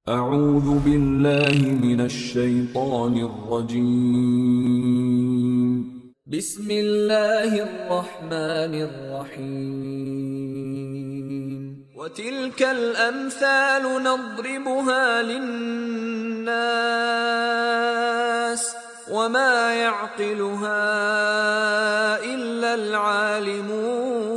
أعوذ بالله من الشيطان الرجيم بسم الله الرحمن الرحيم وتلك الأمثال نضربها للناس وما يعقلها إلا العالمون.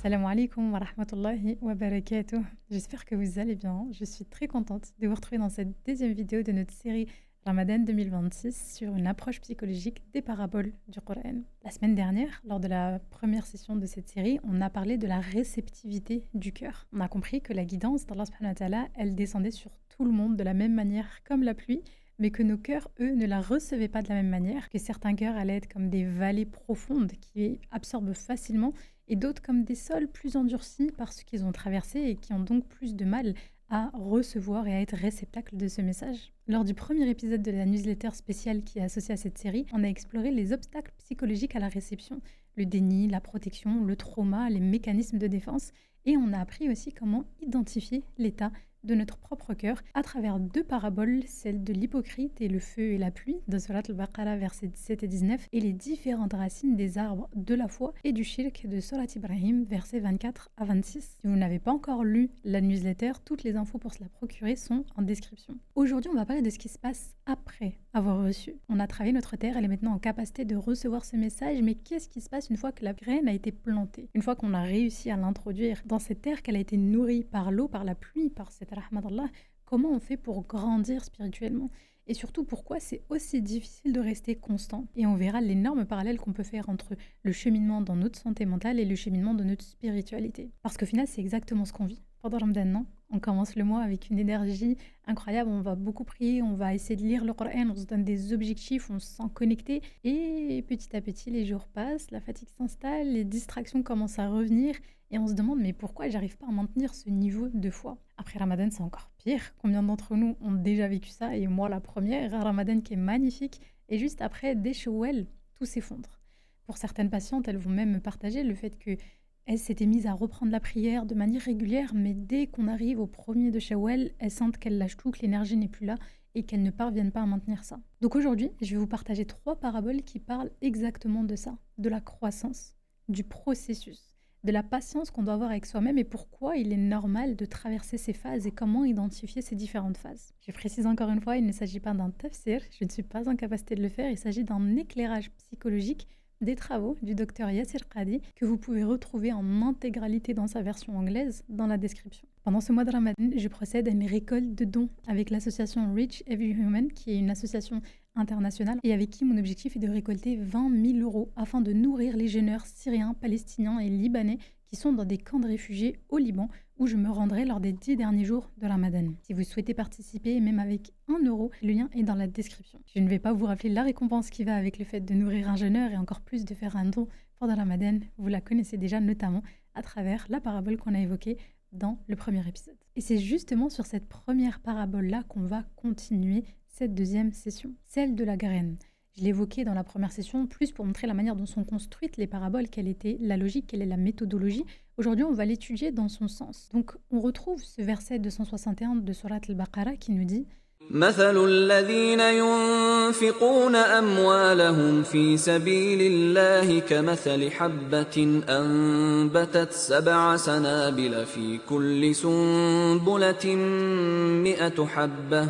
Salam alaikum wa rahmatullahi wa barakatuh. J'espère que vous allez bien. Je suis très contente de vous retrouver dans cette deuxième vidéo de notre série Ramadan 2026 sur une approche psychologique des paraboles du Coran. La semaine dernière, lors de la première session de cette série, on a parlé de la réceptivité du cœur. On a compris que la guidance d'Allah subhanahu wa ta'ala, elle descendait sur tout le monde de la même manière comme la pluie, mais que nos cœurs, eux, ne la recevaient pas de la même manière, que certains cœurs allaient être comme des vallées profondes qui absorbent facilement, et d'autres comme des sols plus endurcis par ce qu'ils ont traversé et qui ont donc plus de mal à recevoir et à être réceptacle de ce message. Lors du premier épisode de la newsletter spéciale qui est associée à cette série, on a exploré les obstacles psychologiques à la réception, le déni, la protection, le trauma, les mécanismes de défense, et on a appris aussi comment identifier l'état de notre propre cœur à travers deux paraboles, celle de l'hypocrite et le feu et la pluie, de Surat al-Baqarah versets 17 et 19, et les différentes racines des arbres de la foi et du shirk de Surat Ibrahim, versets 24 à 26. Si vous n'avez pas encore lu la newsletter, toutes les infos pour se la procurer sont en description. Aujourd'hui, on va parler de ce qui se passe après avoir reçu. On a travaillé notre terre, elle est maintenant en capacité de recevoir ce message, mais qu'est-ce qui se passe une fois que la graine a été plantée? Une fois qu'on a réussi à l'introduire dans cette terre, qu'elle a été nourrie par l'eau, par la pluie, par cette rahmat d'Allah, comment on fait pour grandir spirituellement? Et surtout, pourquoi c'est aussi difficile de rester constant? Et on verra l'énorme parallèle qu'on peut faire entre le cheminement dans notre santé mentale et le cheminement de notre spiritualité. Parce qu'au final, c'est exactement ce qu'on vit. Pendant Ramadan, non? On commence le mois avec une énergie incroyable, on va beaucoup prier, on va essayer de lire le Coran, on se donne des objectifs, on se sent connecté. Et petit à petit, les jours passent, la fatigue s'installe, les distractions commencent à revenir. Et on se demande, mais pourquoi j'arrive pas à maintenir ce niveau de foi? Après Ramadan, c'est encore pire. Combien d'entre nous ont déjà vécu ça? Et moi, la première, Ramadan qui est magnifique. Et juste après, dès Shawwal, tout s'effondre. Pour certaines patientes, elles vont même me partager le fait que elles s'étaient mises à reprendre la prière de manière régulière, mais dès qu'on arrive au premier de Shawwal, elles sentent qu'elles lâchent tout, que l'énergie n'est plus là et qu'elles ne parviennent pas à maintenir ça. Donc aujourd'hui, je vais vous partager 3 paraboles qui parlent exactement de ça, de la croissance, du processus, de la patience qu'on doit avoir avec soi-même et pourquoi il est normal de traverser ces phases et comment identifier ces différentes phases. Je précise encore une fois, il ne s'agit pas d'un tafsir, je ne suis pas en capacité de le faire, il s'agit d'un éclairage psychologique des travaux du docteur Yassir Qadi que vous pouvez retrouver en intégralité dans sa version anglaise dans la description. Pendant ce mois de Ramadan, je procède à une récolte de dons avec l'association Reach Every Human, qui est une association internationale et avec qui mon objectif est de récolter 20 000 € afin de nourrir les jeûneurs syriens, palestiniens et libanais qui sont dans des camps de réfugiés au Liban où je me rendrai lors des 10 derniers jours de Ramadan. Si vous souhaitez participer, même avec 1 €, le lien est dans la description. Je ne vais pas vous rappeler la récompense qui va avec le fait de nourrir un jeûneur et encore plus de faire un don pendant Ramadan. Vous la connaissez déjà notamment à travers la parabole qu'on a évoquée dans le premier épisode. Et c'est justement sur cette première parabole-là qu'on va continuer cette deuxième session, celle de la graine. Je l'évoquais dans la première session, plus pour montrer la manière dont sont construites les paraboles, quelle était la logique, quelle est la méthodologie. Aujourd'hui, on va l'étudier dans son sens. Donc, on retrouve ce verset 261 de Surat al-Baqarah qui nous dit مثل الذين ينفقون أموالهم في سبيل الله كمثل حبة أنبتت 7 سنابل في كل سنبلة 100 حبة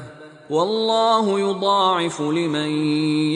والله يضاعف لمن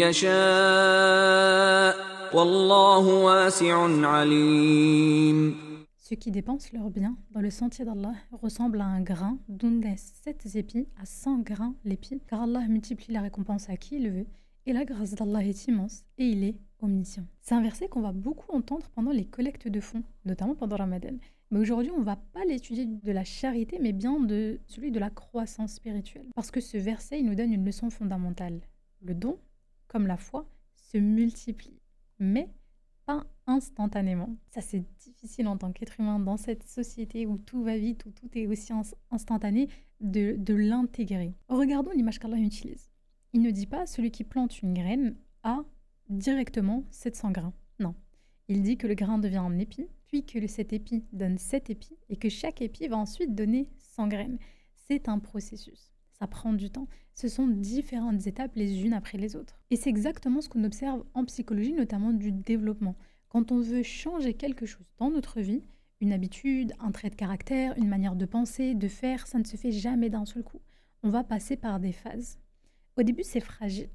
يشاء والله واسع عليم. Ceux qui dépensent leurs biens dans le sentier d'Allah ressemblent à un grain dont laisse 7 épis à 100 grains l'épi, car Allah multiplie la récompense à qui il veut, et la grâce d'Allah est immense, et il est omniscient. C'est un verset qu'on va beaucoup entendre pendant les collectes de fonds, notamment pendant Ramadan. Mais aujourd'hui, on ne va pas l'étudier de la charité, mais bien de celui de la croissance spirituelle. Parce que ce verset, il nous donne une leçon fondamentale. Le don, comme la foi, se multiplie, mais pas instantanément. Ça, c'est difficile en tant qu'être humain dans cette société où tout va vite, où tout est aussi instantané, de l'intégrer. Regardons l'image qu'Allah utilise. Il ne dit pas celui qui plante une graine a directement 700 grains. Non. Il dit que le grain devient un épi, puis que cet épi donne 7 épis et que chaque épi va ensuite donner sans graines. C'est un processus. Ça prend du temps. Ce sont différentes étapes les unes après les autres. Et c'est exactement ce qu'on observe en psychologie, notamment du développement. Quand on veut changer quelque chose dans notre vie, une habitude, un trait de caractère, une manière de penser, de faire, ça ne se fait jamais d'un seul coup. On va passer par des phases. Au début, c'est fragile.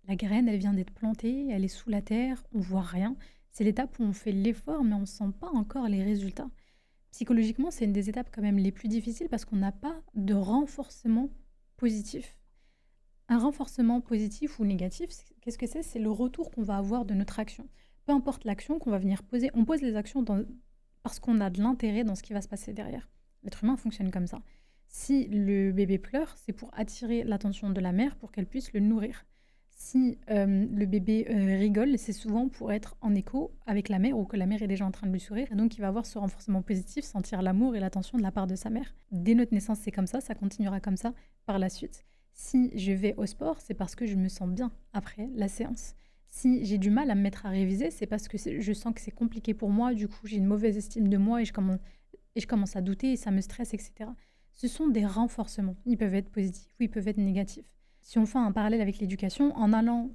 La graine, elle vient d'être plantée, elle est sous la terre, on voit rien. C'est l'étape où on fait l'effort, mais on ne sent pas encore les résultats. Psychologiquement, c'est une des étapes quand même les plus difficiles parce qu'on n'a pas de renforcement positif. Un renforcement positif ou négatif, qu'est-ce que c'est? C'est le retour qu'on va avoir de notre action. Peu importe l'action qu'on va venir poser, on pose les actions parce qu'on a de l'intérêt dans ce qui va se passer derrière. L'être humain fonctionne comme ça. Si le bébé pleure, c'est pour attirer l'attention de la mère pour qu'elle puisse le nourrir. Si le bébé rigole, c'est souvent pour être en écho avec la mère ou que la mère est déjà en train de lui sourire. Et donc, il va avoir ce renforcement positif, sentir l'amour et l'attention de la part de sa mère. Dès notre naissance, c'est comme ça continuera comme ça par la suite. Si je vais au sport, c'est parce que je me sens bien après la séance. Si j'ai du mal à me mettre à réviser, c'est parce que je sens que c'est compliqué pour moi. Du coup, j'ai une mauvaise estime de moi et je commence à douter et ça me stresse, etc. Ce sont des renforcements. Ils peuvent être positifs ou ils peuvent être négatifs. Si on fait un parallèle avec l'éducation, en allant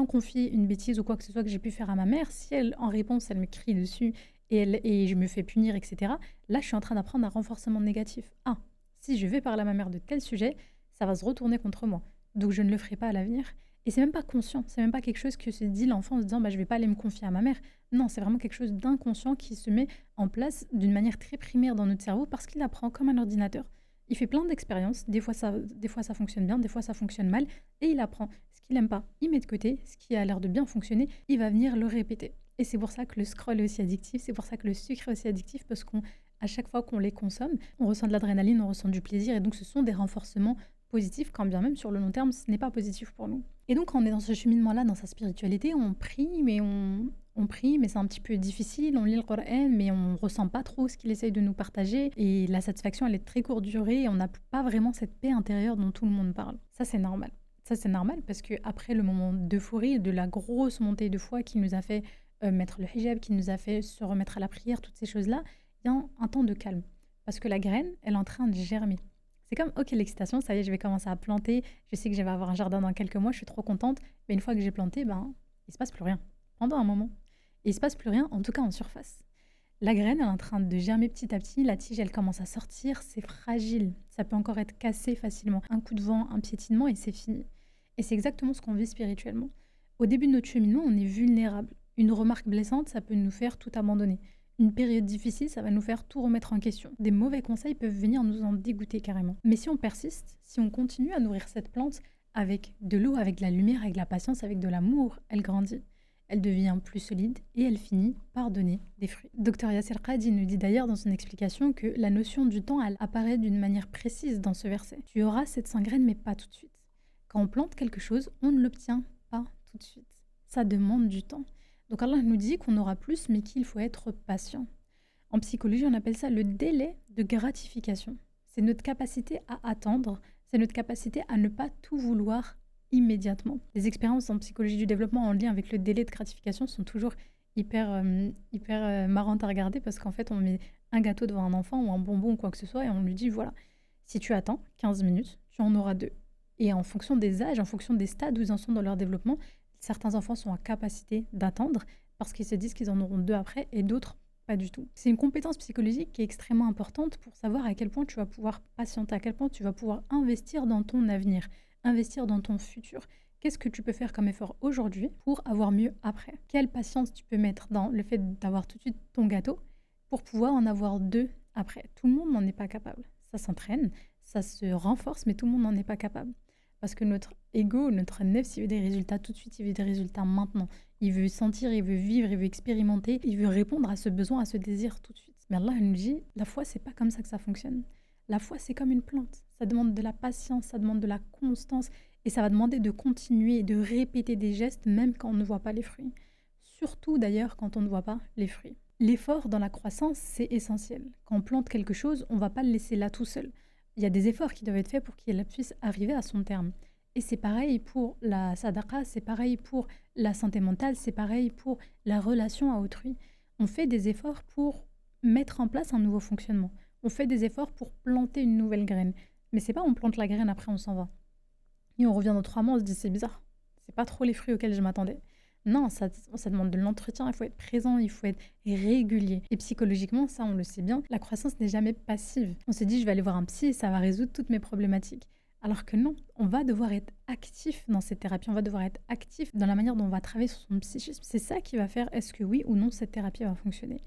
confier une bêtise ou quoi que ce soit que j'ai pu faire à ma mère, si elle, en réponse, elle me crie dessus et je me fais punir, etc., là, je suis en train d'apprendre un renforcement négatif. Ah, si je vais parler à ma mère de tel sujet, ça va se retourner contre moi. Donc, je ne le ferai pas à l'avenir. Et c'est même pas conscient, c'est même pas quelque chose que se dit l'enfant en se disant bah, je vais pas aller me confier à ma mère. Non, c'est vraiment quelque chose d'inconscient qui se met en place d'une manière très primaire dans notre cerveau parce qu'il apprend comme un ordinateur. Il fait plein d'expériences, des fois ça fonctionne bien, des fois ça fonctionne mal, et il apprend ce qu'il n'aime pas, il met de côté, ce qui a l'air de bien fonctionner, il va venir le répéter. Et c'est pour ça que le scroll est aussi addictif, c'est pour ça que le sucre est aussi addictif, parce qu'à chaque fois qu'on les consomme, on ressent de l'adrénaline, on ressent du plaisir, et donc ce sont des renforcements positifs, quand bien même sur le long terme, ce n'est pas positif pour nous. Et donc quand on est dans ce cheminement-là, dans sa spiritualité, on prie, mais c'est un petit peu difficile, on lit le Coran, mais on ressent pas trop ce qu'il essaye de nous partager, et la satisfaction, elle est très courte durée, et on n'a pas vraiment cette paix intérieure dont tout le monde parle. Ça, c'est normal. Ça, c'est normal, parce qu'après le moment d'euphorie, de la grosse montée de foi qui nous a fait mettre le hijab, qui nous a fait se remettre à la prière, toutes ces choses-là, il y a un temps de calme. Parce que la graine, elle est en train de germer. C'est comme, ok, l'excitation, ça y est, je vais commencer à planter, je sais que je vais avoir un jardin dans quelques mois, je suis trop contente, mais une fois que j'ai planté, il se passe plus rien. Pendant un moment. Et il se passe plus rien, en tout cas en surface. La graine, elle est en train de germer petit à petit, la tige, elle commence à sortir, c'est fragile, ça peut encore être cassé facilement. Un coup de vent, un piétinement et c'est fini. Et c'est exactement ce qu'on vit spirituellement. Au début de notre cheminement, on est vulnérable. Une remarque blessante, ça peut nous faire tout abandonner. Une période difficile, ça va nous faire tout remettre en question. Des mauvais conseils peuvent venir nous en dégoûter carrément. Mais si on persiste, si on continue à nourrir cette plante avec de l'eau, avec de la lumière, avec de la patience, avec de l'amour, elle grandit. Elle devient plus solide et elle finit par donner des fruits. Dr Yasser Qadhi nous dit d'ailleurs dans son explication que la notion du temps, elle apparaît d'une manière précise dans ce verset. Tu auras cette graine, mais pas tout de suite. Quand on plante quelque chose, on ne l'obtient pas tout de suite. Ça demande du temps. Donc Allah nous dit qu'on aura plus, mais qu'il faut être patient. En psychologie, on appelle ça le délai de gratification. C'est notre capacité à attendre, c'est notre capacité à ne pas tout vouloir immédiatement. Les expériences en psychologie du développement en lien avec le délai de gratification sont toujours hyper marrantes à regarder parce qu'en fait, on met un gâteau devant un enfant ou un bonbon ou quoi que ce soit et on lui dit voilà, si tu attends 15 minutes, tu en auras 2. Et en fonction des âges, en fonction des stades où ils en sont dans leur développement, certains enfants sont en capacité d'attendre parce qu'ils se disent qu'ils en auront 2 après et d'autres pas du tout. C'est une compétence psychologique qui est extrêmement importante pour savoir à quel point tu vas pouvoir patienter, à quel point tu vas pouvoir investir dans ton avenir, investir dans ton futur. Qu'est-ce que tu peux faire comme effort aujourd'hui pour avoir mieux après? Quelle patience tu peux mettre dans le fait d'avoir tout de suite ton gâteau pour pouvoir en avoir 2 après? Tout le monde n'en est pas capable. Ça s'entraîne, ça se renforce, mais tout le monde n'en est pas capable. Parce que notre ego, notre nefs, il veut des résultats tout de suite, il veut des résultats maintenant. Il veut sentir, il veut vivre, il veut expérimenter, il veut répondre à ce besoin, à ce désir tout de suite. Mais Allah nous dit, la foi, c'est pas comme ça que ça fonctionne. La foi, c'est comme une plante. Ça demande de la patience, ça demande de la constance et ça va demander de continuer et de répéter des gestes même quand on ne voit pas les fruits. Surtout d'ailleurs quand on ne voit pas les fruits. L'effort dans la croissance, c'est essentiel. Quand on plante quelque chose, on ne va pas le laisser là tout seul. Il y a des efforts qui doivent être faits pour qu'il puisse arriver à son terme. Et c'est pareil pour la sadaqa, c'est pareil pour la santé mentale, c'est pareil pour la relation à autrui. On fait des efforts pour mettre en place un nouveau fonctionnement. On fait des efforts pour planter une nouvelle graine. Mais c'est pas on plante la graine, après on s'en va. Et on revient dans 3 mois, on se dit c'est bizarre. C'est pas trop les fruits auxquels je m'attendais. Non, ça demande de l'entretien, il faut être présent, il faut être régulier. Et psychologiquement, ça on le sait bien, la croissance n'est jamais passive. On se dit je vais aller voir un psy et ça va résoudre toutes mes problématiques. Alors que non, on va devoir être actif dans cette thérapie, on va devoir être actif dans la manière dont on va travailler sur son psychisme. C'est ça qui va faire est-ce que oui ou non cette thérapie va fonctionner.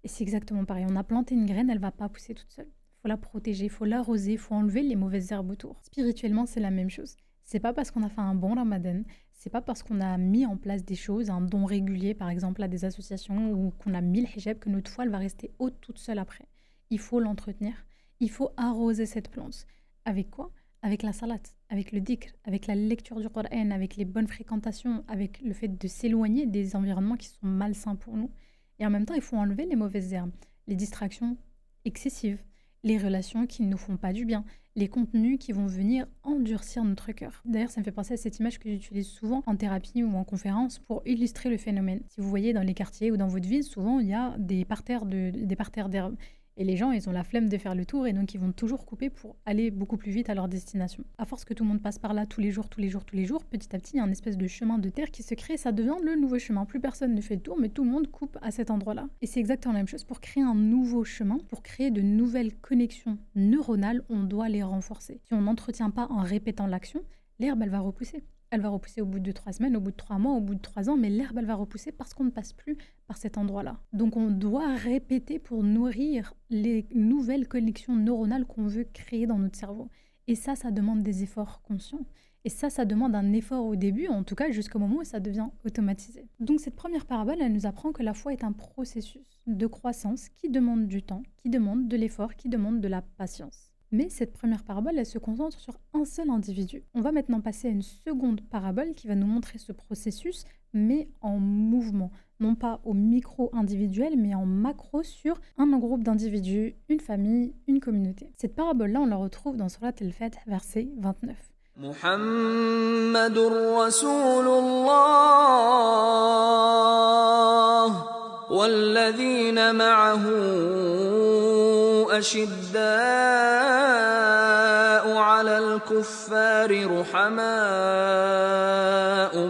Et c'est exactement pareil, on a planté une graine, elle va pas pousser toute seule. Il faut la protéger, il faut l'arroser, il faut enlever les mauvaises herbes autour. Spirituellement, c'est la même chose. C'est pas parce qu'on a fait un bon ramadan, c'est pas parce qu'on a mis en place des choses, un don régulier par exemple à des associations ou qu'on a mis le hijab que notre foi elle va rester haute toute seule après. Il faut l'entretenir, il faut arroser cette plante. Avec quoi? Avec la salat, avec le dhikr, avec la lecture du Coran, avec les bonnes fréquentations, avec le fait de s'éloigner des environnements qui sont malsains pour nous. Et en même temps, il faut enlever les mauvaises herbes, les distractions excessives, les relations qui ne nous font pas du bien, les contenus qui vont venir endurcir notre cœur. D'ailleurs, ça me fait penser à cette image que j'utilise souvent en thérapie ou en conférence pour illustrer le phénomène. Si vous voyez dans les quartiers ou dans votre ville, souvent il y a des parterres d'herbes. Et les gens, ils ont la flemme de faire le tour et donc ils vont toujours couper pour aller beaucoup plus vite à leur destination. À force que tout le monde passe par là tous les jours, petit à petit, il y a un espèce de chemin de terre qui se crée, ça devient le nouveau chemin. Plus personne ne fait le tour, mais tout le monde coupe à cet endroit-là. Et c'est exactement la même chose pour créer un nouveau chemin, pour créer de nouvelles connexions neuronales, on doit les renforcer. Si on n'entretient pas en répétant l'action, l'herbe, elle va repousser. Elle va repousser au bout de 3 semaines, au bout de 3 mois, au bout de 3 ans, mais l'herbe, elle va repousser parce qu'on ne passe plus par cet endroit-là. Donc on doit répéter pour nourrir les nouvelles connexions neuronales qu'on veut créer dans notre cerveau. Et ça demande des efforts conscients. Et ça demande un effort au début, en tout cas jusqu'au moment où ça devient automatisé. Donc cette première parabole, elle nous apprend que la foi est un processus de croissance qui demande du temps, qui demande de l'effort, qui demande de la patience. Mais cette première parabole, elle se concentre sur un seul individu. On va maintenant passer à une seconde parabole qui va nous montrer ce processus, mais en mouvement. Non pas au micro individuel, mais en macro sur un groupe d'individus, une famille, une communauté. Cette parabole-là, on la retrouve dans Surat Al-Fath, verset 29. Muhammadur Rasulullah والذين معه أشداء على الكفار رحماء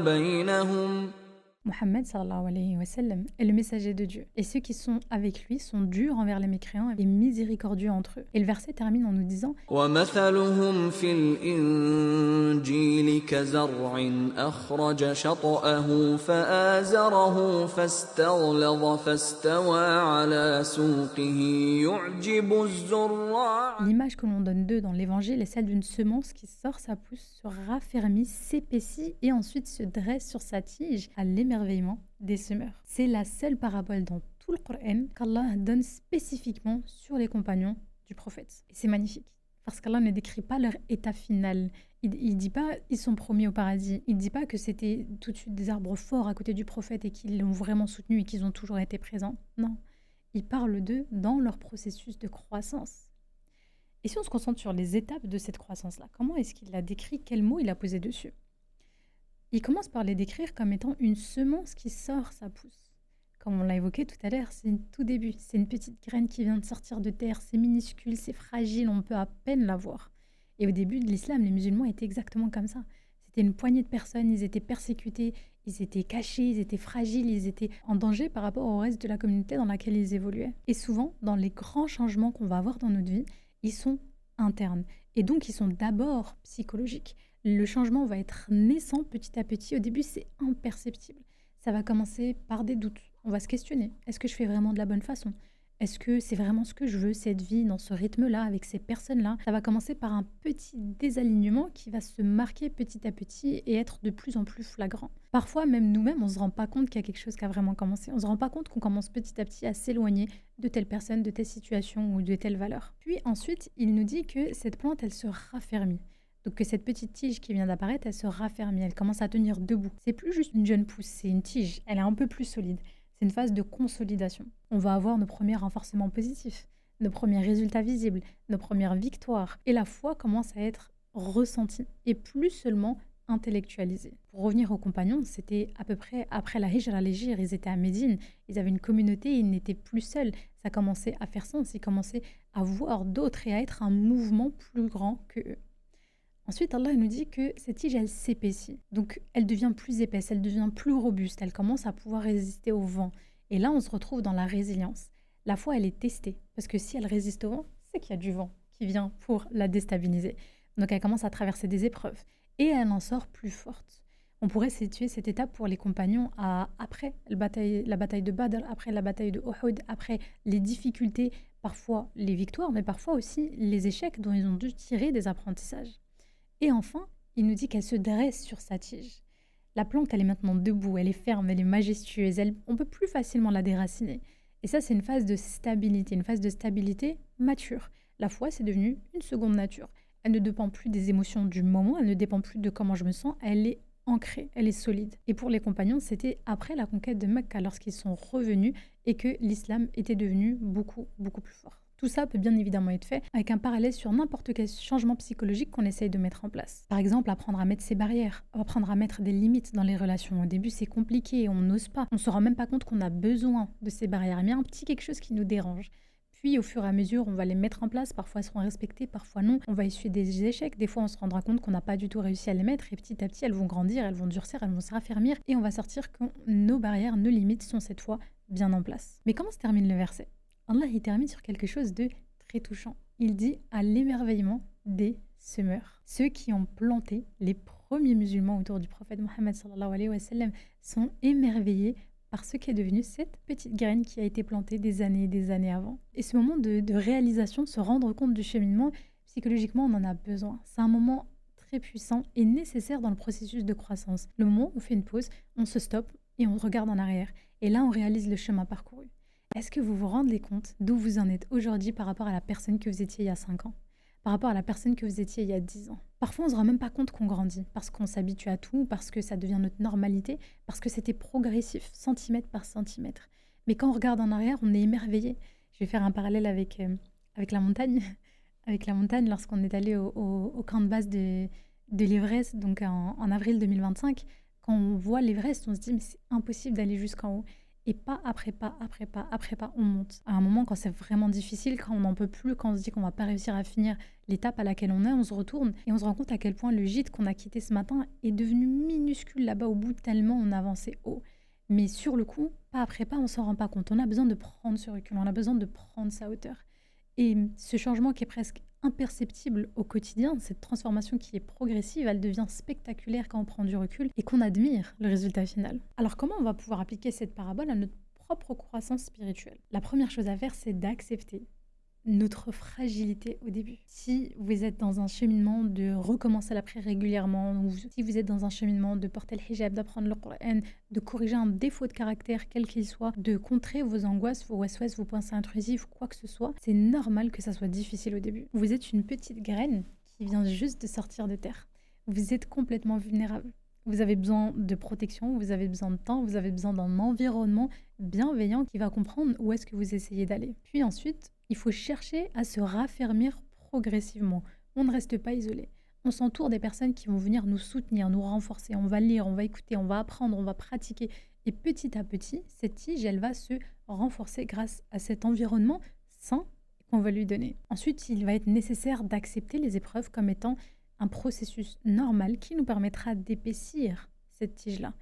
بينهم. Mohammed sallallahu alayhi wa sallam est le messager de Dieu. Et ceux qui sont avec lui sont durs envers les mécréants et miséricordieux entre eux. Et le verset termine en nous disant وَمَثَلُهُمْ فِي الْإِنْجِيلِ كَزَرْعٍ أَخْرَجَ شَطْأَهُ فَآزَرَهُ فَاسْتَغْلَظَ فَاسْتَوَى عَلَى سُوقِهِ يُعْجِبُ الزُّرَّاعَ. L'image que l'on donne d'eux dans l'évangile est celle d'une semence qui sort sa pousse, se raffermit, s'épaissit et ensuite se dresse sur sa tige à l'émerveillement des semeurs. C'est la seule parabole dans tout le Coran qu'Allah donne spécifiquement sur les compagnons du prophète. Et c'est magnifique, parce qu'Allah ne décrit pas leur état final. Il ne dit pas ils sont promis au paradis. Il ne dit pas que c'était tout de suite des arbres forts à côté du prophète et qu'ils l'ont vraiment soutenu et qu'ils ont toujours été présents. Non, il parle d'eux dans leur processus de croissance. Et si on se concentre sur les étapes de cette croissance-là, comment est-ce qu'il l'a décrit? Quels mots il a posé dessus? Il commence par les décrire comme étant une semence qui sort sa pousse. Comme on l'a évoqué tout à l'heure, c'est tout début. C'est une petite graine qui vient de sortir de terre. C'est minuscule, c'est fragile, on peut à peine la voir. Et au début de l'islam, les musulmans étaient exactement comme ça. C'était une poignée de personnes, ils étaient persécutés, ils étaient cachés, ils étaient fragiles, ils étaient en danger par rapport au reste de la communauté dans laquelle ils évoluaient. Et souvent, dans les grands changements qu'on va avoir dans notre vie, ils sont internes. Et donc, ils sont d'abord psychologiques. Le changement va être naissant petit à petit. Au début, c'est imperceptible. Ça va commencer par des doutes. On va se questionner. Est-ce que je fais vraiment de la bonne façon? Est-ce que c'est vraiment ce que je veux, cette vie, dans ce rythme-là, avec ces personnes-là? Ça va commencer par un petit désalignement qui va se marquer petit à petit et être de plus en plus flagrant. Parfois, même nous-mêmes, on ne se rend pas compte qu'il y a quelque chose qui a vraiment commencé. On ne se rend pas compte qu'on commence petit à petit à s'éloigner de telle personne, de telle situation ou de telle valeur. Puis ensuite, il nous dit que cette plante, elle se raffermit. Donc que cette petite tige qui vient d'apparaître, elle se raffermit, elle commence à tenir debout. C'est plus juste une jeune pousse, c'est une tige, elle est un peu plus solide. C'est une phase de consolidation. On va avoir nos premiers renforcements positifs, nos premiers résultats visibles, nos premières victoires. Et la foi commence à être ressentie, et plus seulement intellectualisé. Pour revenir aux compagnons, c'était à peu près après la Hijra légère, ils étaient à Médine, ils avaient une communauté, ils n'étaient plus seuls. Ça commençait à faire sens, ils commençaient à voir d'autres et à être un mouvement plus grand que eux. Ensuite, Allah nous dit que cette tige, elle s'épaissit. Donc, elle devient plus épaisse, elle devient plus robuste, elle commence à pouvoir résister au vent. Et là, on se retrouve dans la résilience. La foi, elle est testée, parce que si elle résiste au vent, c'est qu'il y a du vent qui vient pour la déstabiliser. Donc, elle commence à traverser des épreuves et elle en sort plus forte. On pourrait situer cette étape pour les compagnons après la bataille de Badr, après la bataille de Uhud, après les difficultés, parfois les victoires, mais parfois aussi les échecs dont ils ont dû tirer des apprentissages. Et enfin, il nous dit qu'elle se dresse sur sa tige. La plante, elle est maintenant debout, elle est ferme, elle est majestueuse, on peut plus facilement la déraciner. Et ça, c'est une phase de stabilité mature. La foi, c'est devenu une seconde nature. Elle ne dépend plus des émotions du moment, elle ne dépend plus de comment je me sens, elle est ancrée, elle est solide. Et pour les compagnons, c'était après la conquête de Mecca, lorsqu'ils sont revenus et que l'islam était devenu beaucoup, beaucoup plus fort. Tout ça peut bien évidemment être fait avec un parallèle sur n'importe quel changement psychologique qu'on essaye de mettre en place. Par exemple, apprendre à mettre ses barrières, apprendre à mettre des limites dans les relations. Au début, c'est compliqué, on n'ose pas, on ne se rend même pas compte qu'on a besoin de ces barrières. Mais il y a un petit quelque chose qui nous dérange. Puis, au fur et à mesure, on va les mettre en place. Parfois, elles seront respectées, parfois non. On va essuyer des échecs. Des fois, on se rendra compte qu'on n'a pas du tout réussi à les mettre. Et petit à petit, elles vont grandir, elles vont durcir, elles vont se raffermir. Et on va sortir que nos barrières, nos limites sont cette fois bien en place. Mais comment se termine le verset ? Allah, il termine sur quelque chose de très touchant. Il dit à l'émerveillement des semeurs. Ceux qui ont planté, les premiers musulmans autour du prophète Mohammed sallallahu alayhi wa sallam, sont émerveillés par ce qui est devenu cette petite graine qui a été plantée des années avant. Et ce moment de réalisation, se rendre compte du cheminement, psychologiquement, on en a besoin. C'est un moment très puissant et nécessaire dans le processus de croissance. Le moment où on fait une pause, on se stoppe et on regarde en arrière. Et là, on réalise le chemin parcouru. Est-ce que vous vous rendez compte d'où vous en êtes aujourd'hui par rapport à la personne que vous étiez il y a 5 ans, par rapport à la personne que vous étiez il y a 10 ans? Parfois, on ne se rend même pas compte qu'on grandit, parce qu'on s'habitue à tout, parce que ça devient notre normalité, parce que c'était progressif, centimètre par centimètre. Mais quand on regarde en arrière, on est émerveillé. Je vais faire un parallèle avec la montagne. Avec la montagne, lorsqu'on est allé au camp de base de l'Everest, donc en avril 2025, quand on voit l'Everest, on se dit mais c'est impossible d'aller jusqu'en haut. Et pas après pas, après pas, après pas, on monte. À un moment, quand c'est vraiment difficile, quand on n'en peut plus, quand on se dit qu'on va pas réussir à finir l'étape à laquelle on est, on se retourne et on se rend compte à quel point le gîte qu'on a quitté ce matin est devenu minuscule là-bas au bout, tellement on avançait haut. Mais sur le coup, pas après pas, on s'en rend pas compte. On a besoin de prendre ce recul, on a besoin de prendre sa hauteur. Et ce changement qui est presque imperceptible au quotidien, cette transformation qui est progressive, elle devient spectaculaire quand on prend du recul et qu'on admire le résultat final. Alors comment on va pouvoir appliquer cette parabole à notre propre croissance spirituelle? La première chose à faire, c'est d'accepter notre fragilité au début. Si vous êtes dans un cheminement de recommencer la prière régulièrement, ou si vous êtes dans un cheminement de porter le hijab, d'apprendre le Coran, de corriger un défaut de caractère, quel qu'il soit, de contrer vos angoisses, vos waswas, vos pensées intrusives, quoi que ce soit, c'est normal que ça soit difficile au début. Vous êtes une petite graine qui vient juste de sortir de terre. Vous êtes complètement vulnérable. Vous avez besoin de protection, vous avez besoin de temps, vous avez besoin d'un environnement bienveillant qui va comprendre où est-ce que vous essayez d'aller. Puis ensuite, il faut chercher à se raffermir progressivement. On ne reste pas isolé. On s'entoure des personnes qui vont venir nous soutenir, nous renforcer. On va lire, on va écouter, on va apprendre, on va pratiquer. Et petit à petit, cette tige, elle va se renforcer grâce à cet environnement sain qu'on va lui donner. Ensuite, il va être nécessaire d'accepter les épreuves comme étant un processus normal qui nous permettra d'épaissir cette tige-là.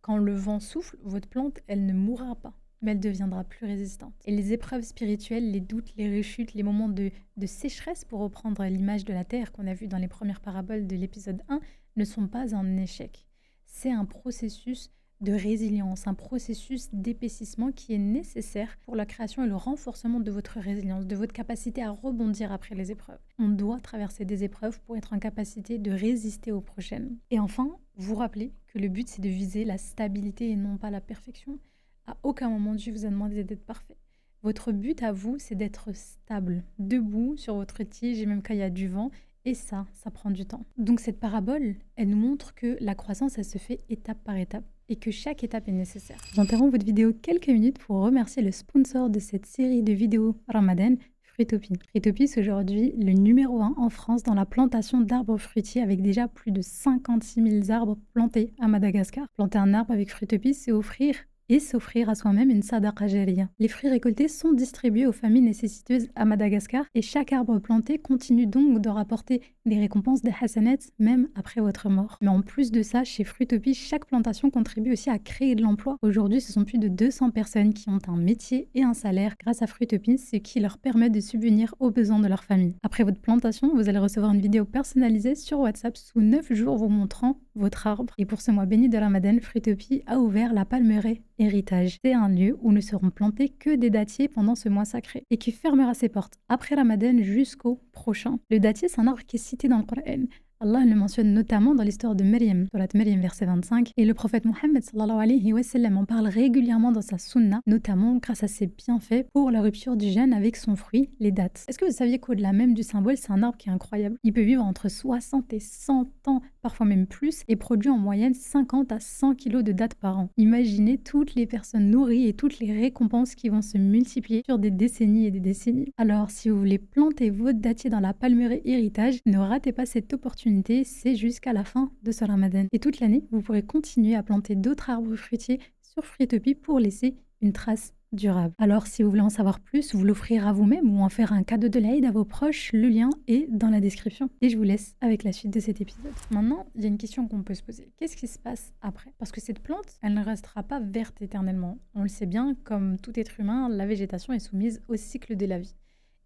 Quand le vent souffle, votre plante, elle ne mourra pas, mais elle deviendra plus résistante. Et les épreuves spirituelles, les doutes, les rechutes, les moments de sécheresse, pour reprendre l'image de la terre qu'on a vue dans les premières paraboles de l'épisode 1, ne sont pas un échec. C'est un processus de résilience, un processus d'épaississement qui est nécessaire pour la création et le renforcement de votre résilience, de votre capacité à rebondir après les épreuves. On doit traverser des épreuves pour être en capacité de résister aux prochaines. Et enfin, vous rappelez que le but, c'est de viser la stabilité et non pas la perfection. À aucun moment, Dieu vous a demandé d'être parfait. Votre but à vous, c'est d'être stable, debout sur votre tige, et même quand il y a du vent. Et ça prend du temps. Donc cette parabole, elle nous montre que la croissance, elle se fait étape par étape et que chaque étape est nécessaire. J'interromps votre vidéo quelques minutes pour remercier le sponsor de cette série de vidéos Ramadan, Fruitopie. Fruitopie, c'est aujourd'hui le numéro 1 en France dans la plantation d'arbres fruitiers avec déjà plus de 56 000 arbres plantés à Madagascar. Planter un arbre avec Fruitopie, c'est offrir et s'offrir à soi-même une sadaqa jariya. Les fruits récoltés sont distribués aux familles nécessiteuses à Madagascar et chaque arbre planté continue donc de rapporter des récompenses des hasanats même après votre mort. Mais en plus de ça, chez Fruitopie, chaque plantation contribue aussi à créer de l'emploi. Aujourd'hui, ce sont plus de 200 personnes qui ont un métier et un salaire grâce à Fruitopie, ce qui leur permet de subvenir aux besoins de leur famille. Après votre plantation, vous allez recevoir une vidéo personnalisée sur WhatsApp sous 9 jours vous montrant votre arbre. Et pour ce mois béni de Ramadan, Fruitopie a ouvert la Palmeraie Héritage. C'est un lieu où ne seront plantés que des dattiers pendant ce mois sacré et qui fermera ses portes après Ramadan jusqu'au prochain. Le dattier, c'est un arbre qui est cité dans le Coran. Allah le mentionne notamment dans l'histoire de Maryam, Surat Maryam verset 25, et le prophète Mohammed sallallahu alayhi wa sallam en parle régulièrement dans sa sunna, notamment grâce à ses bienfaits pour la rupture du jeûne avec son fruit, les dattes. Est-ce que vous saviez qu'au-delà même du symbole, c'est un arbre qui est incroyable? Il peut vivre entre 60 et 100 ans, parfois même plus, et produit en moyenne 50 à 100 kilos de dattes par an. Imaginez toutes les personnes nourries et toutes les récompenses qui vont se multiplier sur des décennies et des décennies. Alors, si vous voulez planter votre dattier dans la Palmeraie Héritage, ne ratez pas cette opportunité. C'est jusqu'à la fin de ce Ramadan. Et toute l'année, vous pourrez continuer à planter d'autres arbres fruitiers sur Fruitopie pour laisser une trace durable. Alors, si vous voulez en savoir plus, vous l'offrir à vous-même ou en faire un cadeau de l'Aïd à vos proches, le lien est dans la description. Et je vous laisse avec la suite de cet épisode. Maintenant, il y a une question qu'on peut se poser. Qu'est-ce qui se passe après? Parce que cette plante, elle ne restera pas verte éternellement. On le sait bien, comme tout être humain, la végétation est soumise au cycle de la vie.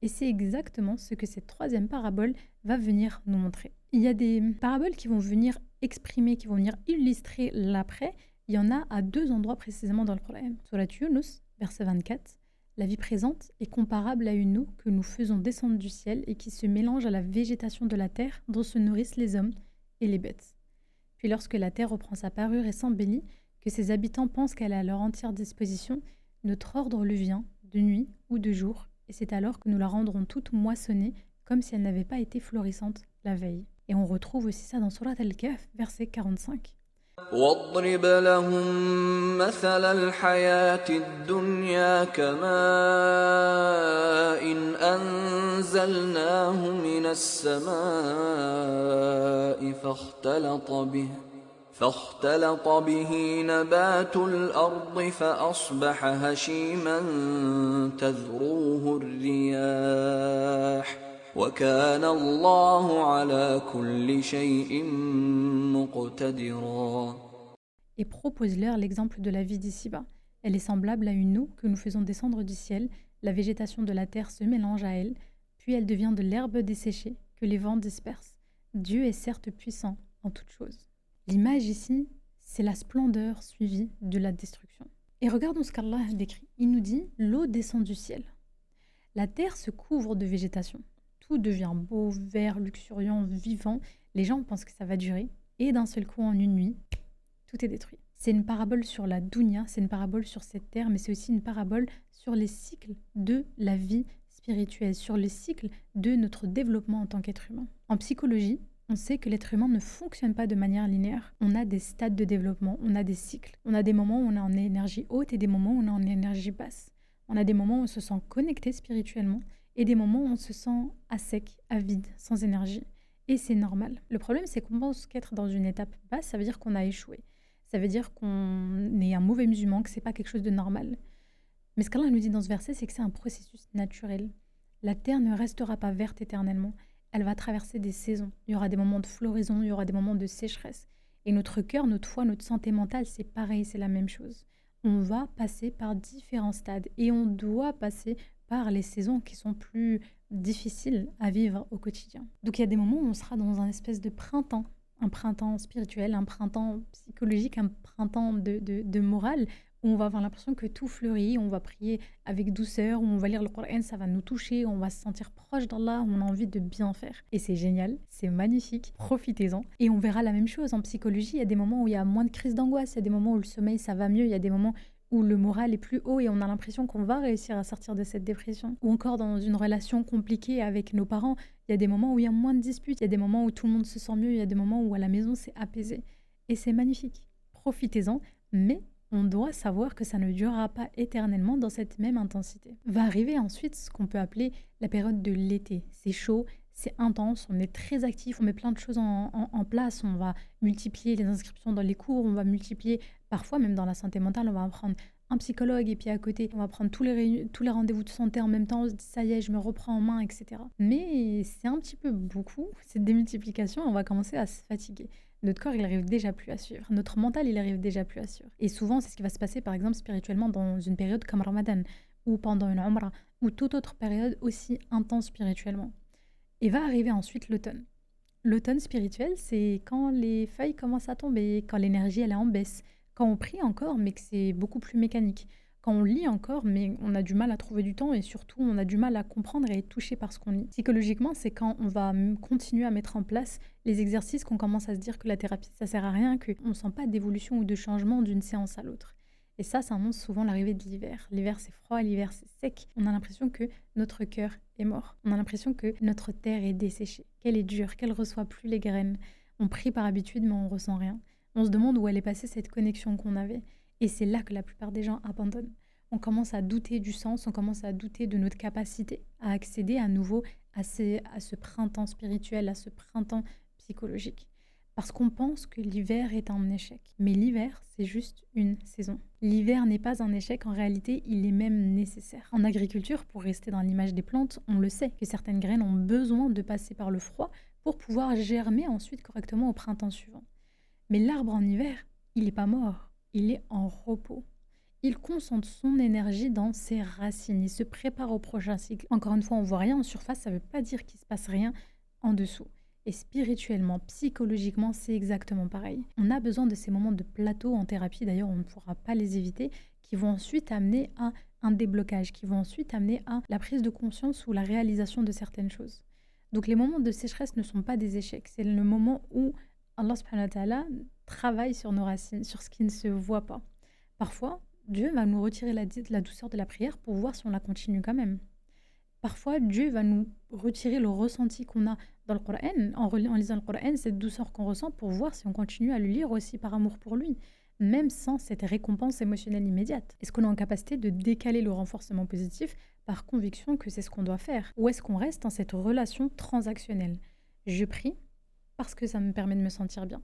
Et c'est exactement ce que cette troisième parabole va venir nous montrer. Il y a des paraboles qui vont venir exprimer, qui vont venir illustrer l'après. Il y en a à 2 endroits précisément dans le Coran. Surat Yunus, verset 24, la vie présente est comparable à une eau que nous faisons descendre du ciel et qui se mélange à la végétation de la terre dont se nourrissent les hommes et les bêtes. Puis lorsque la terre reprend sa parure et s'embellit, que ses habitants pensent qu'elle est à leur entière disposition, notre ordre lui vient, de nuit ou de jour, et c'est alors que nous la rendrons toute moissonnée, comme si elle n'avait pas été florissante la veille. Et on retrouve aussi ça dans Surat Al-Kahf, verset 45. واضرب لهم مثل الحياة الدنيا كماء أنزلناه من السماء فاختلط به نبات الأرض فأصبح هشيما تذروه الرياح وكان الله على كل شيء مقتدرا. Et propose-leur l'exemple de la vie d'ici-bas. Elle est semblable à une eau que nous faisons descendre du ciel, la végétation de la terre se mélange à elle, puis elle devient de l'herbe desséchée que les vents dispersent. Dieu est certes puissant en toutes choses. L'image ici, c'est la splendeur suivie de la destruction. Et regardons ce qu'Allah décrit. Il nous dit « l'eau descend du ciel ». La terre se couvre de végétation. Tout devient beau, vert, luxuriant, vivant. Les gens pensent que ça va durer. Et d'un seul coup, en une nuit, tout est détruit. C'est une parabole sur la dunya, c'est une parabole sur cette terre, mais c'est aussi une parabole sur les cycles de la vie spirituelle, sur les cycles de notre développement en tant qu'être humain. En psychologie, on sait que l'être humain ne fonctionne pas de manière linéaire. On a des stades de développement, on a des cycles. On a des moments où on est en énergie haute et des moments où on est en énergie basse. On a des moments où on se sent connecté spirituellement et des moments où on se sent à sec, à vide, sans énergie. Et c'est normal. Le problème, c'est qu'on pense qu'être dans une étape basse, ça veut dire qu'on a échoué. Ça veut dire qu'on est un mauvais musulman, que c'est pas quelque chose de normal. Mais ce qu'Allah nous dit dans ce verset, c'est que c'est un processus naturel. La terre ne restera pas verte éternellement. Elle va traverser des saisons. Il y aura des moments de floraison, il y aura des moments de sécheresse. Et notre cœur, notre foi, notre santé mentale, c'est pareil, c'est la même chose. On va passer par différents stades et on doit passer par les saisons qui sont plus difficiles à vivre au quotidien. Donc il y a des moments où on sera dans un espèce de printemps, un printemps spirituel, un printemps psychologique, un printemps de morale, où on va avoir l'impression que tout fleurit, on va prier avec douceur, où on va lire le Coran, ça va nous toucher, on va se sentir proche d'Allah, on a envie de bien faire. Et c'est génial, c'est magnifique, profitez-en. Et on verra la même chose en psychologie, il y a des moments où il y a moins de crises d'angoisse, il y a des moments où le sommeil ça va mieux, il y a des moments où le moral est plus haut et on a l'impression qu'on va réussir à sortir de cette dépression. Ou encore dans une relation compliquée avec nos parents, il y a des moments où il y a moins de disputes, il y a des moments où tout le monde se sent mieux, il y a des moments où à la maison c'est apaisé. Et c'est magnifique. Profitez-en, mais on doit savoir que ça ne durera pas éternellement dans cette même intensité. Va arriver ensuite ce qu'on peut appeler la période de l'été. C'est chaud, c'est intense, on est très actif, on met plein de choses en place, on va multiplier les inscriptions dans les cours, on va multiplier, parfois même dans la santé mentale, on va prendre un psychologue et puis à côté, on va prendre tous les rendez-vous de santé en même temps, on se dit ça y est, je me reprends en main, etc. Mais c'est un petit peu beaucoup, cette démultiplication, on va commencer à se fatiguer. Notre corps, il arrive déjà plus à suivre. Notre mental, il arrive déjà plus à suivre. Et souvent, c'est ce qui va se passer, par exemple, spirituellement, dans une période comme Ramadan, ou pendant une Umrah, ou toute autre période aussi intense spirituellement. Et va arriver ensuite l'automne. L'automne spirituel, c'est quand les feuilles commencent à tomber, quand l'énergie, elle est en baisse, quand on prie encore, mais que c'est beaucoup plus mécanique. Quand on lit encore, mais on a du mal à trouver du temps et surtout, on a du mal à comprendre et être touché par ce qu'on lit. Psychologiquement, c'est quand on va continuer à mettre en place les exercices qu'on commence à se dire que la thérapie, ça sert à rien, qu'on ne sent pas d'évolution ou de changement d'une séance à l'autre. Et ça annonce souvent l'arrivée de l'hiver. L'hiver, c'est froid, l'hiver, c'est sec. On a l'impression que notre cœur est mort. On a l'impression que notre terre est desséchée, qu'elle est dure, qu'elle ne reçoit plus les graines. On prie par habitude, mais on ne ressent rien. On se demande où elle est passée cette connexion qu'on avait. Et c'est là que la plupart des gens abandonnent. On commence à douter du sens, on commence à douter de notre capacité à accéder à nouveau à ce printemps spirituel, à ce printemps psychologique. Parce qu'on pense que l'hiver est un échec. Mais l'hiver, c'est juste une saison. L'hiver n'est pas un échec, en réalité, il est même nécessaire. En agriculture, pour rester dans l'image des plantes, on le sait, que certaines graines ont besoin de passer par le froid pour pouvoir germer ensuite correctement au printemps suivant. Mais l'arbre en hiver, il n'est pas mort, il est en repos. Il concentre son énergie dans ses racines, il se prépare au prochain cycle. Encore une fois, on voit rien en surface, ça ne veut pas dire qu'il ne se passe rien en dessous. Et spirituellement, psychologiquement, c'est exactement pareil. On a besoin de ces moments de plateau en thérapie, d'ailleurs on ne pourra pas les éviter, qui vont ensuite amener à un déblocage, qui vont ensuite amener à la prise de conscience ou la réalisation de certaines choses. Donc les moments de sécheresse ne sont pas des échecs, c'est le moment où Allah subhanahu wa ta'ala travaille sur nos racines, sur ce qui ne se voit pas. Parfois, Dieu va nous retirer la douceur de la prière pour voir si on la continue quand même. Parfois, Dieu va nous retirer le ressenti qu'on a dans le Coran, en lisant le Coran, cette douceur qu'on ressent pour voir si on continue à le lire aussi par amour pour lui, même sans cette récompense émotionnelle immédiate. Est-ce qu'on est en capacité de décaler le renforcement positif par conviction que c'est ce qu'on doit faire? Ou est-ce qu'on reste dans cette relation transactionnelle? Je prie parce que ça me permet de me sentir bien.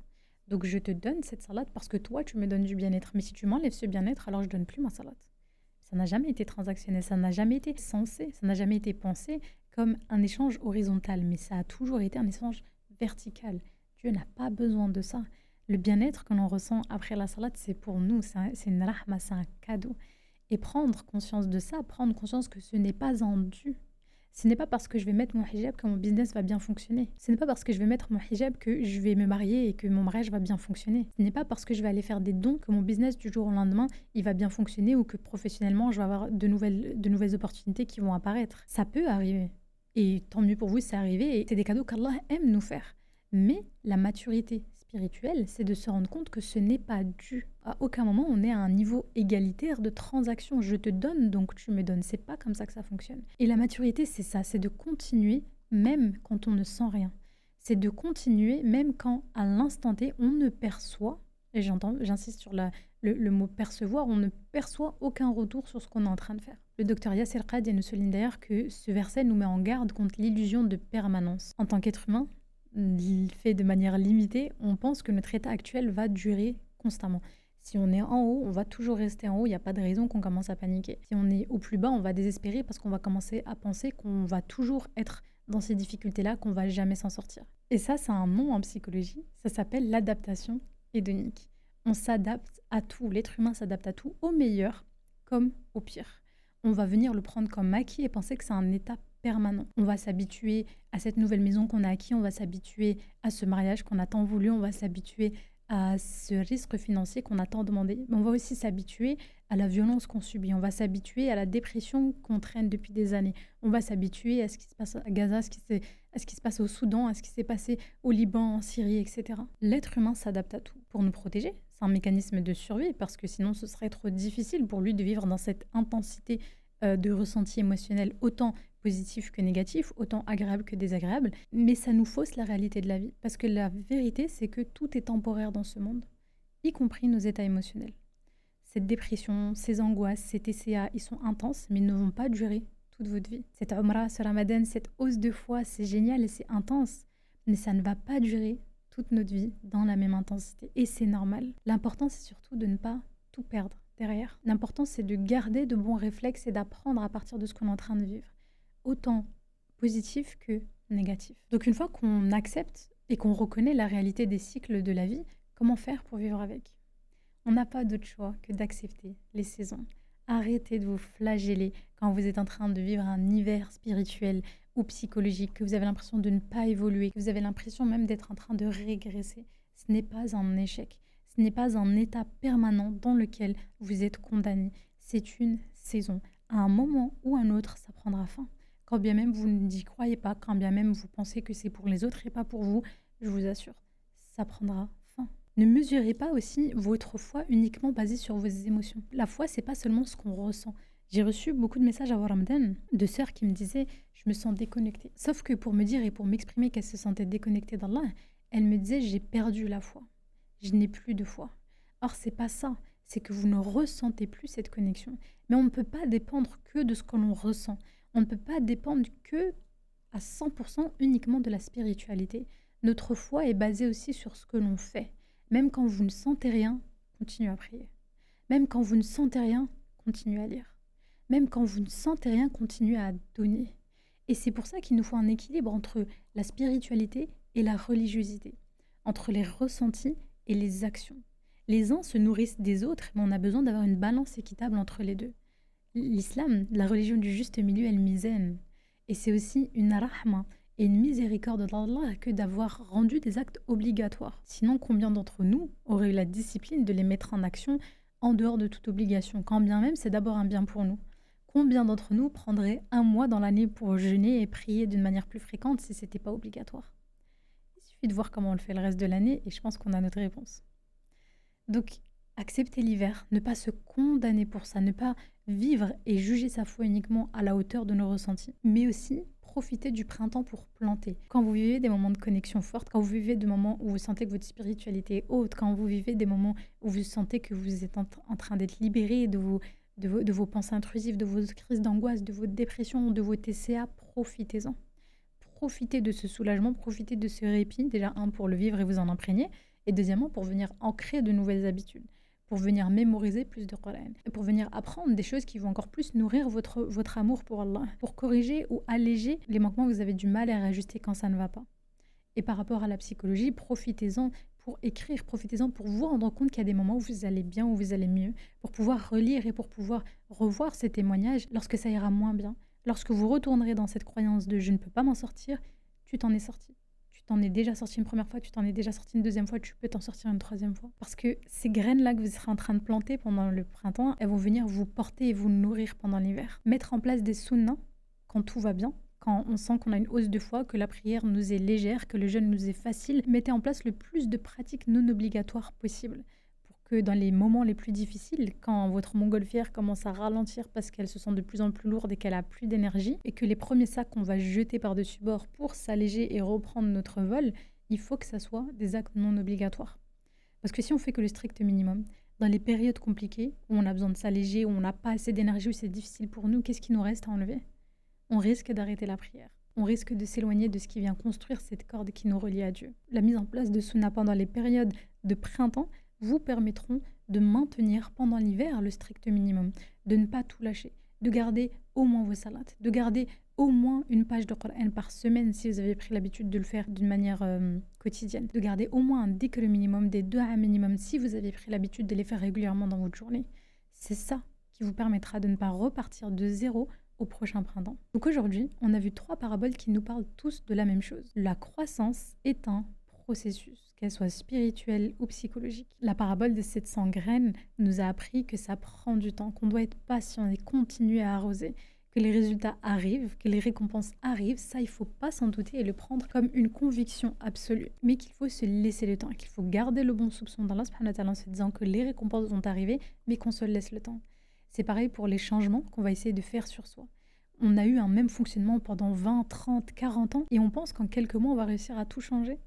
Donc je te donne cette salade parce que toi, tu me donnes du bien-être. Mais si tu m'enlèves ce bien-être, alors je ne donne plus ma salade. Ça n'a jamais été transactionnel, ça n'a jamais été censé, ça n'a jamais été pensé comme un échange horizontal, mais ça a toujours été un échange vertical. Dieu n'a pas besoin de ça. Le bien-être que l'on ressent après la salade, c'est pour nous, c'est une rahma, c'est un cadeau. Et prendre conscience de ça, prendre conscience que ce n'est pas un dû. Ce n'est pas parce que je vais mettre mon hijab que mon business va bien fonctionner. Ce n'est pas parce que je vais mettre mon hijab que je vais me marier et que mon mariage va bien fonctionner. Ce n'est pas parce que je vais aller faire des dons que mon business du jour au lendemain, il va bien fonctionner ou que professionnellement, je vais avoir de nouvelles opportunités qui vont apparaître. Ça peut arriver. Et tant mieux pour vous si c'est arrivé. Et c'est des cadeaux qu'Allah aime nous faire. Mais la maturité spirituelle, c'est de se rendre compte que ce n'est pas dû. À aucun moment, on est à un niveau égalitaire de transaction. Je te donne, donc tu me donnes. C'est pas comme ça que ça fonctionne. Et la maturité, c'est ça, c'est de continuer même quand on ne sent rien. C'est de continuer même quand, à l'instant T, on ne perçoit, et j'insiste sur le mot percevoir, on ne perçoit aucun retour sur ce qu'on est en train de faire. Le docteur Yasser Qadhi nous souligne d'ailleurs que ce verset nous met en garde contre l'illusion de permanence. En tant qu'être humain, fait de manière limitée, on pense que notre état actuel va durer constamment. Si on est en haut, on va toujours rester en haut, il n'y a pas de raison qu'on commence à paniquer. Si on est au plus bas, on va désespérer parce qu'on va commencer à penser qu'on va toujours être dans ces difficultés-là, qu'on va jamais s'en sortir. Et ça, c'est un nom en psychologie, ça s'appelle l'adaptation hédonique. On s'adapte à tout, l'être humain s'adapte à tout, au meilleur comme au pire. On va venir le prendre comme acquis et penser que c'est un état permanent. On va s'habituer à cette nouvelle maison qu'on a acquis, on va s'habituer à ce mariage qu'on a tant voulu, on va s'habituer à ce risque financier qu'on a tant demandé. Mais on va aussi s'habituer à la violence qu'on subit, on va s'habituer à la dépression qu'on traîne depuis des années, on va s'habituer à ce qui se passe à Gaza, à ce qui se passe au Soudan, à ce qui s'est passé au Liban, en Syrie, etc. L'être humain s'adapte à tout pour nous protéger. C'est un mécanisme de survie parce que sinon ce serait trop difficile pour lui de vivre dans cette intensité de ressenti émotionnel autant positif que négatif, autant agréable que désagréable, mais ça nous fausse la réalité de la vie. Parce que la vérité, c'est que tout est temporaire dans ce monde, y compris nos états émotionnels. Cette dépression, ces angoisses, ces TCA, ils sont intenses, mais ils ne vont pas durer toute votre vie. Cette Umrah, ce Ramadan, cette hausse de foi, c'est génial et c'est intense, mais ça ne va pas durer toute notre vie dans la même intensité. Et c'est normal. L'important, c'est surtout de ne pas tout perdre derrière. L'important, c'est de garder de bons réflexes et d'apprendre à partir de ce qu'on est en train de vivre. Autant positif que négatif. Donc une fois qu'on accepte et qu'on reconnaît la réalité des cycles de la vie, comment faire pour vivre avec? On n'a pas d'autre choix que d'accepter les saisons. Arrêtez de vous flageller quand vous êtes en train de vivre un hiver spirituel ou psychologique, que vous avez l'impression de ne pas évoluer, que vous avez l'impression même d'être en train de régresser. Ce n'est pas un échec. Ce n'est pas un état permanent dans lequel vous êtes condamné. C'est une saison. À un moment ou un autre, ça prendra fin. Quand bien même vous n'y croyez pas, quand bien même vous pensez que c'est pour les autres et pas pour vous, je vous assure, ça prendra fin. Ne mesurez pas aussi votre foi uniquement basée sur vos émotions. La foi, c'est pas seulement ce qu'on ressent. J'ai reçu beaucoup de messages avant Ramadan de sœurs qui me disaient « je me sens déconnectée ». Sauf que pour me dire et pour m'exprimer qu'elles se sentaient déconnectées d'Allah, elles me disaient « j'ai perdu la foi, je n'ai plus de foi ». Or, c'est pas ça, c'est que vous ne ressentez plus cette connexion. Mais on ne peut pas dépendre que de ce que l'on ressent. On ne peut pas dépendre que à 100% uniquement de la spiritualité. Notre foi est basée aussi sur ce que l'on fait. Même quand vous ne sentez rien, continuez à prier. Même quand vous ne sentez rien, continuez à lire. Même quand vous ne sentez rien, continuez à donner. Et c'est pour ça qu'il nous faut un équilibre entre la spiritualité et la religiosité, entre les ressentis et les actions. Les uns se nourrissent des autres, mais on a besoin d'avoir une balance équitable entre les deux. L'islam, la religion du juste milieu, elle mizan. Et c'est aussi une rahma et une miséricorde d'Allah que d'avoir rendu des actes obligatoires. Sinon, combien d'entre nous auraient eu la discipline de les mettre en action en dehors de toute obligation, quand bien même c'est d'abord un bien pour nous? Combien d'entre nous prendraient un mois dans l'année pour jeûner et prier d'une manière plus fréquente si ce n'était pas obligatoire? Il suffit de voir comment on le fait le reste de l'année et je pense qu'on a notre réponse. Donc, accepter l'hiver, ne pas se condamner pour ça, ne pas vivre et juger sa foi uniquement à la hauteur de nos ressentis, mais aussi profiter du printemps pour planter. Quand vous vivez des moments de connexion forte, quand vous vivez des moments où vous sentez que votre spiritualité est haute, quand vous vivez des moments où vous sentez que vous êtes en train d'être libéré de vos pensées intrusives, de vos crises d'angoisse, de vos dépressions, de vos TCA, profitez-en. Profitez de ce soulagement, profitez de ce répit, déjà pour le vivre et vous en imprégner, et deuxièmement pour venir ancrer de nouvelles habitudes, pour venir mémoriser plus de Coran, et pour venir apprendre des choses qui vont encore plus nourrir votre amour pour Allah, pour corriger ou alléger les manquements que vous avez du mal à réajuster quand ça ne va pas. Et par rapport à la psychologie, profitez-en pour écrire, profitez-en pour vous rendre compte qu'il y a des moments où vous allez bien, où vous allez mieux, pour pouvoir relire et pour pouvoir revoir ces témoignages lorsque ça ira moins bien. Lorsque vous retournerez dans cette croyance de « je ne peux pas m'en sortir », tu t'en es sorti. Tu t'en es déjà sorti une première fois, tu t'en es déjà sorti une deuxième fois, tu peux t'en sortir une troisième fois. Parce que ces graines-là que vous serez en train de planter pendant le printemps, elles vont venir vous porter et vous nourrir pendant l'hiver. Mettre en place des sunnahs quand tout va bien, quand on sent qu'on a une hausse de foi, que la prière nous est légère, que le jeûne nous est facile, mettez en place le plus de pratiques non obligatoires possibles. Pour que dans les moments les plus difficiles, quand votre montgolfière commence à ralentir parce qu'elle se sent de plus en plus lourde et qu'elle a plus d'énergie, et que les premiers sacs qu'on va jeter par-dessus bord pour s'alléger et reprendre notre vol, il faut que ça soit des actes non obligatoires. Parce que si on fait que le strict minimum, dans les périodes compliquées, où on a besoin de s'alléger, où on n'a pas assez d'énergie, où c'est difficile pour nous, qu'est-ce qui nous reste à enlever? On risque d'arrêter la prière. On risque de s'éloigner de ce qui vient construire cette corde qui nous relie à Dieu. La mise en place de sunnah pendant les périodes de printemps vous permettront de maintenir pendant l'hiver le strict minimum, de ne pas tout lâcher, de garder au moins vos salades, de garder au moins une page de Coran par semaine si vous avez pris l'habitude de le faire d'une manière quotidienne, de garder au moins un dhikr minimum, des du'a minimum si vous avez pris l'habitude de les faire régulièrement dans votre journée. C'est ça qui vous permettra de ne pas repartir de zéro au prochain printemps. Donc aujourd'hui, on a vu 3 paraboles qui nous parlent tous de la même chose. La croissance est un processus, qu'elle soit spirituelle ou psychologique. La parabole de 700 graines nous a appris que ça prend du temps, qu'on doit être patient et continuer à arroser, que les résultats arrivent, que les récompenses arrivent. Ça, il ne faut pas s'en douter et le prendre comme une conviction absolue, mais qu'il faut se laisser le temps, qu'il faut garder le bon soupçon d'Allah subhanahu wa ta'ala en se disant que les récompenses vont arriver, mais qu'on se laisse le temps. C'est pareil pour les changements qu'on va essayer de faire sur soi. On a eu un même fonctionnement pendant 20, 30, 40 ans et on pense qu'en quelques mois, on va réussir à tout changer.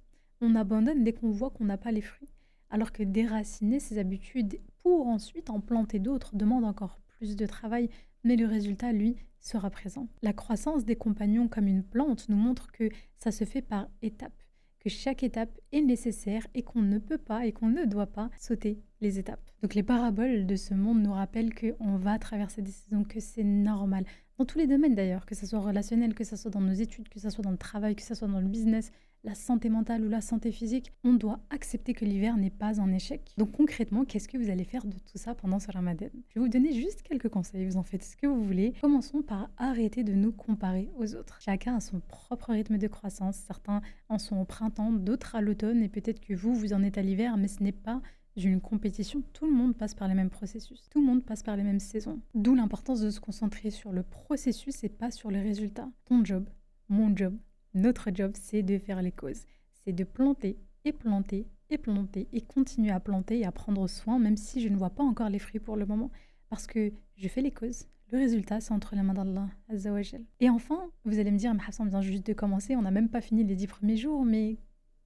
On abandonne dès qu'on voit qu'on n'a pas les fruits. Alors que déraciner ces habitudes pour ensuite en planter d'autres demande encore plus de travail, mais le résultat, lui, sera présent. La croissance des compagnons comme une plante nous montre que ça se fait par étapes, que chaque étape est nécessaire et qu'on ne peut pas et qu'on ne doit pas sauter les étapes. Donc les paraboles de ce monde nous rappellent qu'on va traverser des saisons, que c'est normal. Dans tous les domaines d'ailleurs, que ce soit relationnel, que ce soit dans nos études, que ce soit dans le travail, que ce soit dans le business, la santé mentale ou la santé physique, on doit accepter que l'hiver n'est pas un échec. Donc concrètement, qu'est-ce que vous allez faire de tout ça pendant ce Ramadan? Je vais vous donner juste quelques conseils, vous en faites ce que vous voulez. Commençons par arrêter de nous comparer aux autres. Chacun a son propre rythme de croissance, certains en sont au printemps, d'autres à l'automne, et peut-être que vous en êtes à l'hiver, mais ce n'est pas une compétition, tout le monde passe par les mêmes processus, tout le monde passe par les mêmes saisons. D'où l'importance de se concentrer sur le processus et pas sur les résultats. Ton job, mon job, notre job, c'est de faire les causes. C'est de planter et planter et planter et continuer à planter et à prendre soin, même si je ne vois pas encore les fruits pour le moment. Parce que je fais les causes. Le résultat, c'est entre les mains d'Allah Azza wa Jal. Et enfin, vous allez me dire, mais Hafsa, on vient juste de commencer, on n'a même pas fini les 10 premiers jours, mais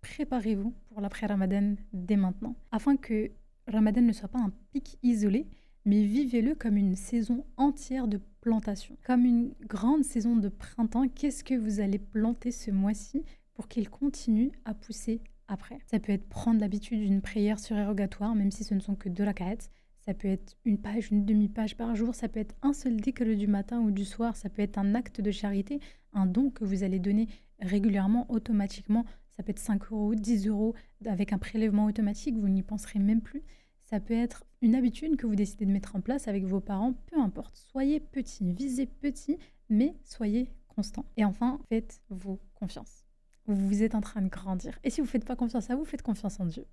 préparez-vous pour l'après-Ramadan dès maintenant, afin que Ramadan ne soit pas un pic isolé, mais vivez-le comme une saison entière de plantation, comme une grande saison de printemps. Qu'est-ce que vous allez planter ce mois-ci pour qu'il continue à pousser après? Ça peut être prendre l'habitude d'une prière surérogatoire, même si ce ne sont que 2 rak'at. Ça peut être une page, une demi-page par jour. Ça peut être un seul dhikr du matin ou du soir. Ça peut être un acte de charité, un don que vous allez donner régulièrement, automatiquement. Ça peut être 5 €, 10 € avec un prélèvement automatique, vous n'y penserez même plus. Ça peut être une habitude que vous décidez de mettre en place avec vos parents, peu importe. Soyez petit, visez petit, mais soyez constant. Et enfin, faites-vous confiance. Vous êtes en train de grandir. Et si vous ne faites pas confiance à vous, faites confiance en Dieu.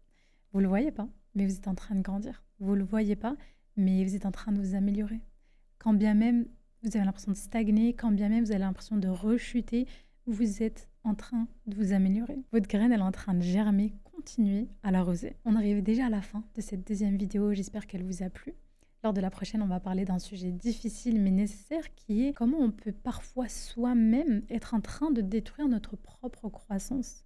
Vous ne le voyez pas, mais vous êtes en train de grandir. Vous ne le voyez pas, mais vous êtes en train de vous améliorer. Quand bien même vous avez l'impression de stagner, quand bien même vous avez l'impression de rechuter, vous êtes en train de vous améliorer. Votre graine, elle est en train de germer. Continuez à l'arroser. On arrive déjà à la fin de cette deuxième vidéo. J'espère qu'elle vous a plu. Lors de la prochaine, on va parler d'un sujet difficile mais nécessaire qui est comment on peut parfois soi-même être en train de détruire notre propre croissance.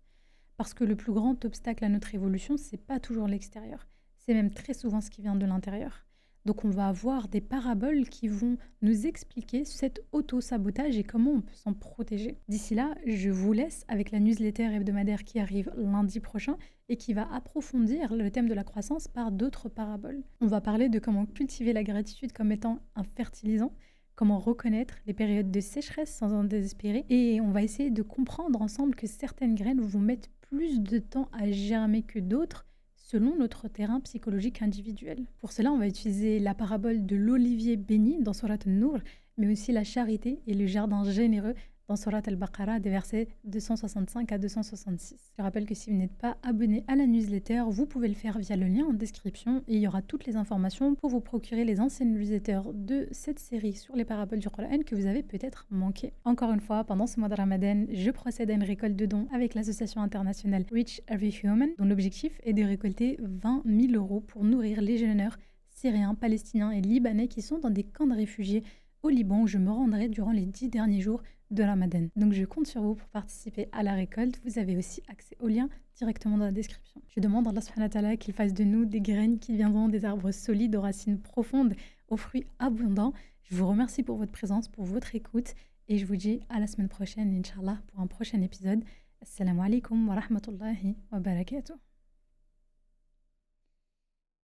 Parce que le plus grand obstacle à notre évolution, c'est pas toujours l'extérieur. C'est même très souvent ce qui vient de l'intérieur. Donc on va avoir des paraboles qui vont nous expliquer cet auto-sabotage et comment on peut s'en protéger. D'ici là, je vous laisse avec la newsletter hebdomadaire qui arrive lundi prochain et qui va approfondir le thème de la croissance par d'autres paraboles. On va parler de comment cultiver la gratitude comme étant un fertilisant, comment reconnaître les périodes de sécheresse sans en désespérer, et on va essayer de comprendre ensemble que certaines graines vont mettre plus de temps à germer que d'autres, selon notre terrain psychologique individuel. Pour cela, on va utiliser la parabole de l'olivier béni dans Surat An-Nur, mais aussi la charité et le jardin généreux dans Surat Al-Baqarah des versets 265 à 266. Je rappelle que si vous n'êtes pas abonné à la newsletter, vous pouvez le faire via le lien en description et il y aura toutes les informations pour vous procurer les anciennes newsletters de cette série sur les paraboles du Coran que vous avez peut-être manqué. Encore une fois, pendant ce mois de Ramadan, je procède à une récolte de dons avec l'association internationale Reach Every Human, dont l'objectif est de récolter 20 000 € pour nourrir les jeûneurs syriens, palestiniens et libanais qui sont dans des camps de réfugiés au Liban où je me rendrai durant les 10 derniers jours de Ramadan. Donc je compte sur vous pour participer à la récolte. Vous avez aussi accès au lien directement dans la description. Je demande à Allah subhanahu wa ta'ala qu'il fasse de nous des graines qui viendront des arbres solides aux racines profondes, aux fruits abondants. Je vous remercie pour votre présence, pour votre écoute et je vous dis à la semaine prochaine, Inch'Allah, pour un prochain épisode. Assalamu alaikum wa rahmatullahi wa barakatuh.